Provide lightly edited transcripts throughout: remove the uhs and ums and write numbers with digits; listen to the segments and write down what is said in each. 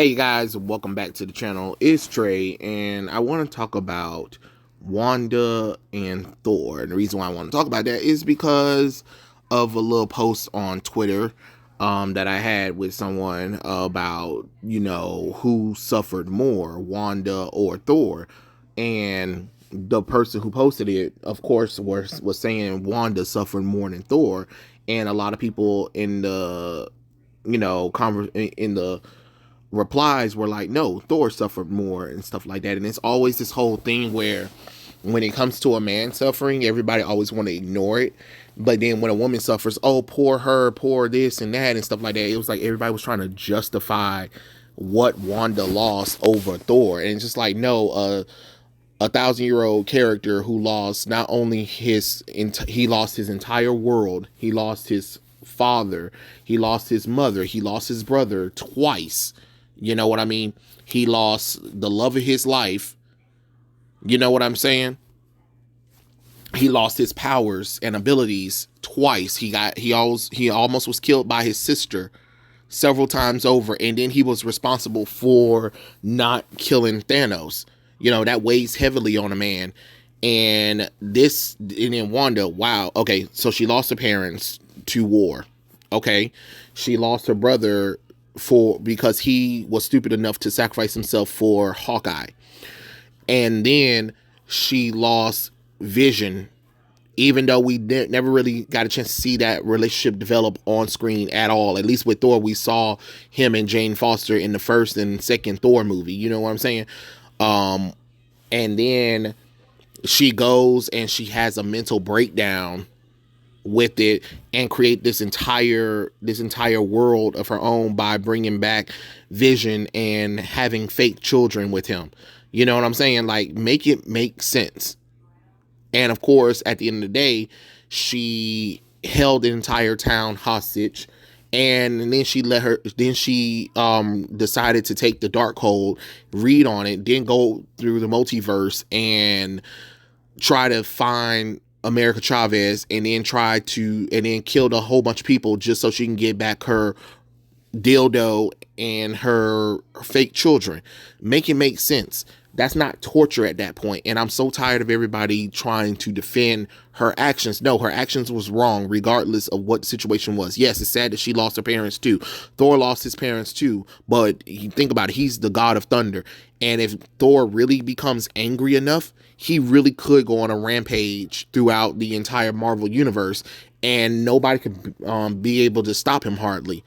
Hey guys, welcome back to the channel. It's Trey, and I want to talk about Wanda and Thor. And the reason why I want to talk about that is because of a little post on Twitter that I had with someone about, who suffered more, Wanda or Thor. And the person who posted it, of course, was saying Wanda suffered more than Thor. And a lot of people in the, in the replies were like, no, Thor suffered more and stuff like that. And it's always this whole thing where when it comes to a man suffering, everybody always want to ignore it. But then when a woman suffers, oh, poor her, poor this and that and stuff like that, it was like everybody was trying to justify what Wanda lost over Thor. And it's just like, no, a 1,000-year-old character who lost not only he lost his entire world, he lost his father, he lost his mother, he lost his brother twice. You know what I mean? He lost the love of his life. You know what I'm saying? He lost his powers and abilities twice. He almost was killed by his sister several times over, and then he was responsible for not killing Thanos. That weighs heavily on a man. And then Wanda, wow, okay, so she lost her parents to war. Okay. She lost her brother because he was stupid enough to sacrifice himself for Hawkeye. And then she lost Vision, even though we never really got a chance to see that relationship develop on screen at all. At least with Thor, we saw him and Jane Foster in the first and second Thor movie. You know what I'm saying? And then she goes and she has a mental breakdown with it and create this entire world of her own by bringing back Vision and having fake children with him. You know what I'm saying? Like, make it make sense. And of course, at the end of the day, she held the entire town hostage. And then she decided to take the Darkhold, read on it, then go through the multiverse and try to find America Chavez, and then killed a whole bunch of people just so she can get back her dildo and her fake children. Make it make sense. That's not torture at that point. And I'm so tired of everybody trying to defend her actions. No, her actions was wrong regardless of what the situation was. Yes, it's sad that she lost her parents too. Thor lost his parents too. But you think about it, he's the god of thunder. And if Thor really becomes angry enough, he really could go on a rampage throughout the entire Marvel universe and nobody could be able to stop him hardly.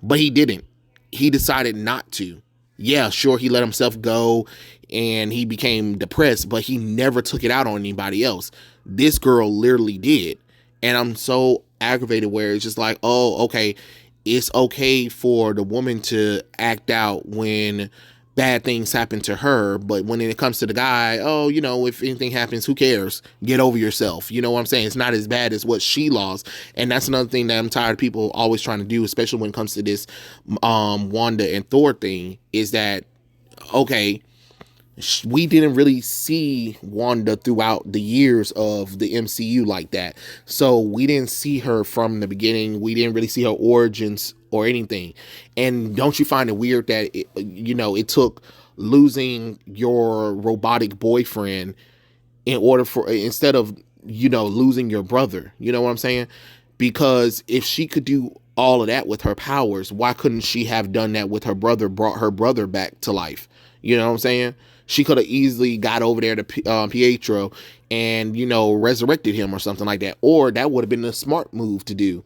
But he didn't. He decided not to. Yeah, sure, he let himself go and he became depressed, but he never took it out on anybody else. This girl literally did. And I'm so aggravated where it's just like, oh, okay, it's okay for the woman to act out when bad things happen to her, but when it comes to the guy, oh, if anything happens, who cares? Get over yourself. You know what I'm saying? It's not as bad as what she lost. And that's another thing that I'm tired of people always trying to do, especially when it comes to this Wanda and Thor thing, is that, okay, we didn't really see Wanda throughout the years of the MCU like that. So we didn't see her from the beginning. We didn't really see her origins or anything. And don't you find it weird that it took losing your robotic boyfriend instead of losing your brother? You know what I'm saying? Because if she could do all of that with her powers, why couldn't she have done that with her brother, brought her brother back to life? You know what I'm saying? She could have easily got over there to Pietro and, resurrected him or something like that. Or that would have been a smart move to do.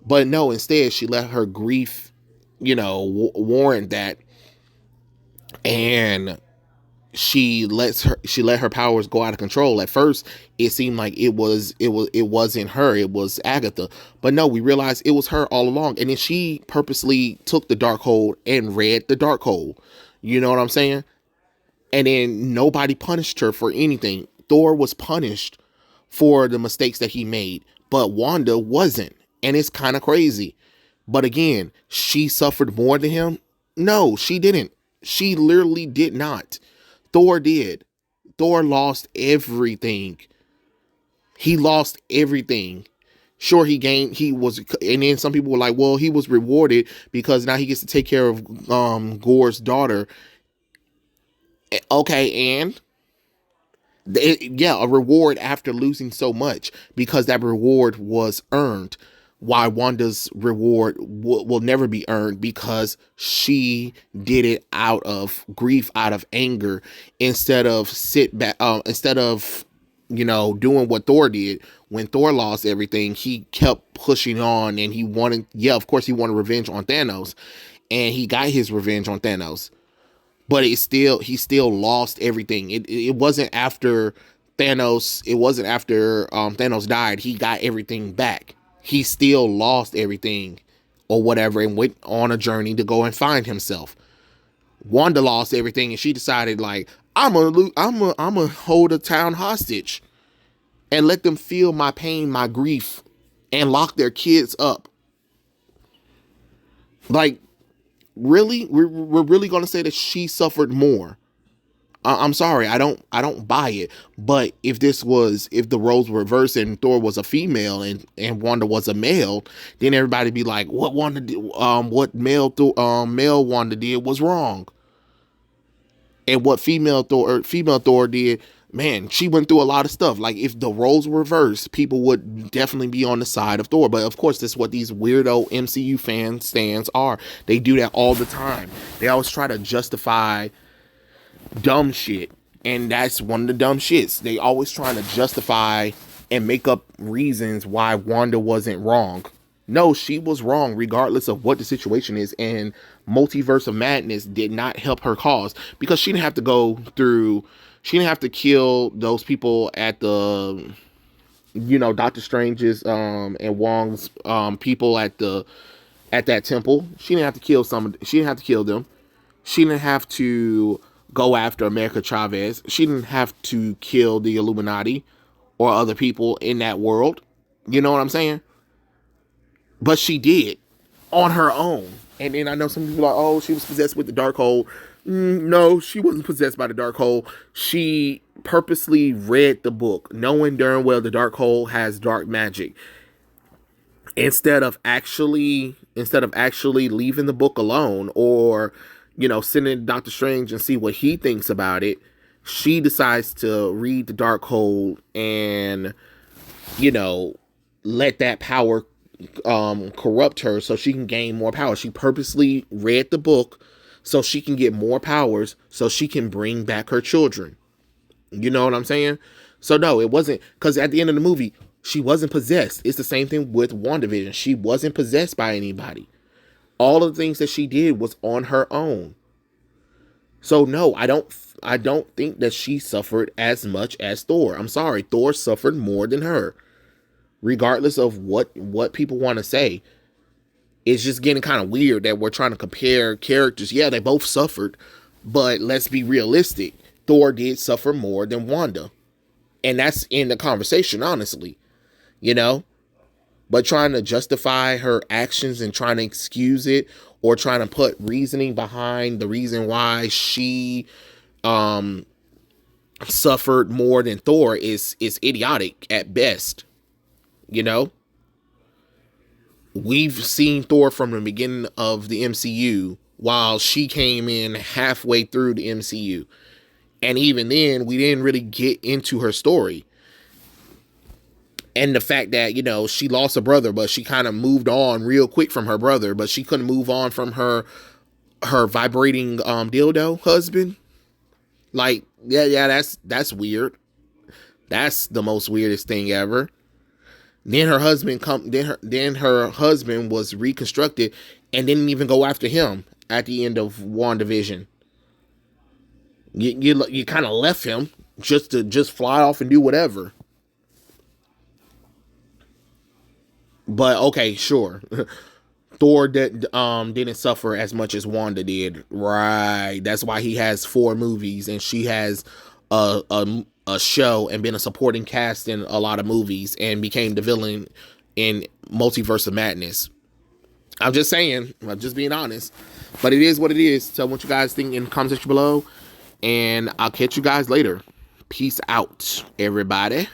But no, instead, she let her grief, warrant that. And she let her powers go out of control. At first, it seemed like it wasn't her, it was Agatha. But no, we realized it was her all along. And then she purposely took the Darkhold and read the Darkhold. You know what I'm saying? And then nobody punished her for anything. Thor was punished for the mistakes that he made, but Wanda wasn't. And it's kind of crazy. But again, she suffered more than him? No, she didn't. She literally did not. Thor did. Thor lost everything. He lost everything. Sure, and then some people were like, well, he was rewarded because now he gets to take care of Gore's daughter. Okay, and yeah, a reward after losing so much, because that reward was earned. Why Wanda's reward will never be earned, because she did it out of grief, out of anger, instead of doing what Thor did. When Thor lost everything, he kept pushing on, and he wanted, yeah, of course, he wanted revenge on Thanos, and he got his revenge on Thanos. But he still lost everything. It wasn't after Thanos. It wasn't after Thanos died. He got everything back. He still lost everything, or whatever, and went on a journey to go and find himself. Wanda lost everything, and she decided, like, I'm gonna hold a town hostage and let them feel my pain, my grief, and lock their kids up. Like, really, we're really gonna say that she suffered more? I'm sorry, I don't buy it. But if the roles were reversed and Thor was a female and Wanda was a male, then everybody'd be like, what Wanda did, what male Wanda did was wrong, and what female Thor did, man, she went through a lot of stuff. Like, if the roles were reversed, people would definitely be on the side of Thor. But of course, that's what these weirdo MCU stands are. They do that all the time. They always try to justify dumb shit, and that's one of the dumb shits. They always trying to justify and make up reasons why Wanda wasn't wrong. No, she was wrong regardless of what the situation is, and Multiverse of Madness did not help her cause, because she didn't have to kill those people at the, Doctor Strange's and Wong's people at that temple. She didn't have to kill she didn't have to kill them. She didn't have to go after America Chavez. She didn't have to kill the Illuminati or other people in that world. You know what I'm saying? But she did, on her own. And then I know some people are like, oh, she was possessed with the Darkhold. No, she wasn't possessed by the Darkhold. She purposely read the book, knowing darn well the Darkhold has dark magic. Instead of actually leaving the book alone, or sending Doctor Strange and see what he thinks about it, she decides to read the Darkhold and let that power corrupt her so she can gain more power. She purposely read the book so she can get more powers, so she can bring back her children. You know what I'm saying? So no, it wasn't, because at the end of the movie, she wasn't possessed. It's the same thing with WandaVision. She wasn't possessed by anybody. All of the things that she did was on her own. So no, I don't think that she suffered as much as Thor. I'm sorry, Thor suffered more than her. Regardless of what people want to say, it's just getting kind of weird that we're trying to compare characters. Yeah, they both suffered, but let's be realistic. Thor did suffer more than Wanda. And that's in the conversation, honestly. But trying to justify her actions and trying to excuse it, or trying to put reasoning behind the reason why she suffered more than Thor is idiotic at best. We've seen Thor from the beginning of the MCU, while she came in halfway through the MCU. And even then, we didn't really get into her story. And the fact that, she lost a brother, but she kind of moved on real quick from her brother, but she couldn't move on from her vibrating dildo husband. Like, yeah, that's weird. That's the most weirdest thing ever. Then her husband her husband was reconstructed and didn't even go after him at the end of WandaVision. You kind of left him just to fly off and do whatever. But okay, sure. Thor didn't suffer as much as Wanda did. Right. That's why he has 4 movies and she has a show and been a supporting cast in a lot of movies and became the villain in Multiverse of Madness. I'm just saying. I'm just being honest. But it is what it is. Tell me what you guys think in the comment section below. And I'll catch you guys later. Peace out, everybody.